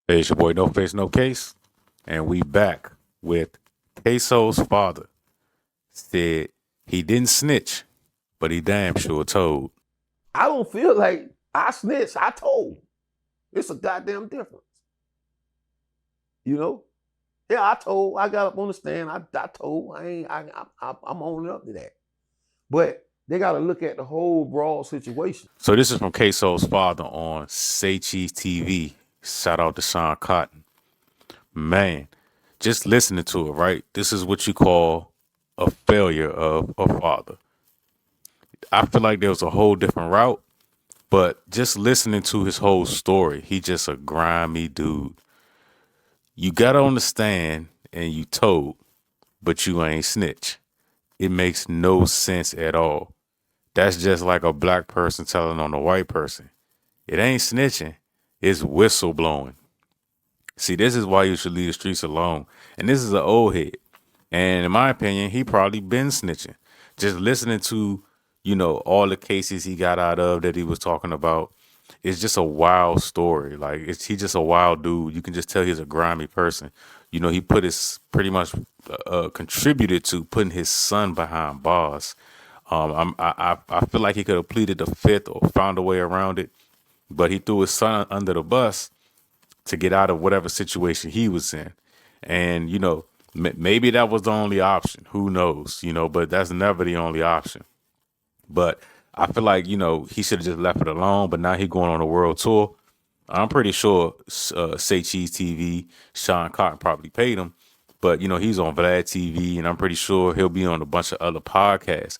Hey, it's your boy No Face No Case, and we back with Ksoo's father said he didn't snitch, but he damn sure told. I don't feel like I snitched. I told. It's a goddamn difference. You know? Yeah, I told. I got up on the stand. I told. I ain't. I'm owning up to that. But they got to look at the whole broad situation. So this is from Ksoo's father on Say Cheese TV. Shout out to Sean Cotton. Man, just listening to it, right? This is what you call a failure of a father. I feel like there was a whole different route, but just listening to his whole story, he just a grimy dude. You gotta understand, and you told, but you ain't snitch. It makes no sense at all. That's just like a black person telling on a white person. It ain't snitching, it's whistleblowing. See, this is why you should leave the streets alone. And this is an old head. And in my opinion, he probably been snitching. Just listening to, all the cases he got out of that he was talking about. It's just a wild story. Like he just a wild dude. You can just tell he's a grimy person. He put his pretty much contributed to putting his son behind bars. I feel like he could have pleaded the fifth or found a way around it, but he threw his son under the bus to get out of whatever situation he was in. And, maybe that was the only option. Who knows, but that's never the only option. But I feel like, he should have just left it alone. But now he going on a world tour. I'm pretty sure Say Cheese TV, Sean Cotton probably paid him. But, he's on Vlad TV, and I'm pretty sure he'll be on a bunch of other podcasts.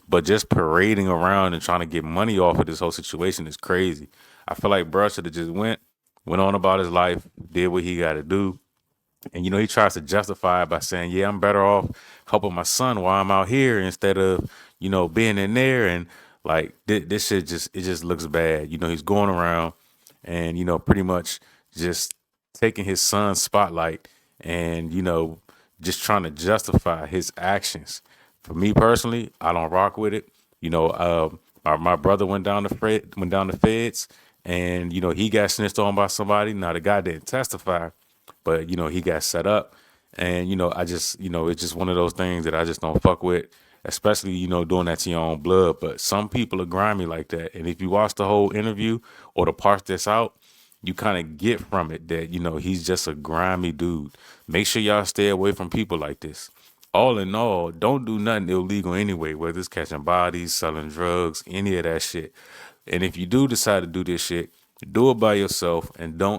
But just parading around and trying to get money off of this whole situation is crazy. I feel like bruh should have just went on about his life, did what he got to do. And, he tries to justify it by saying, yeah, I'm better off helping my son while I'm out here instead of, being in there. And like this shit it just looks bad. He's going around and, pretty much just taking his son's spotlight and, just trying to justify his actions. For me personally, I don't rock with it. My brother went down the feds, and he got snitched on by somebody. Now the guy didn't testify, but he got set up, and I just it's just one of those things that I just don't fuck with, especially doing that to your own blood. But some people are grimy like that, and if you watch the whole interview or the parts that's out, you kind of get from it that he's just a grimy dude. Make sure y'all stay away from people like this. All in all, don't do nothing illegal anyway, whether it's catching bodies, selling drugs, any of that shit. And if you do decide to do this shit, do it by yourself and don't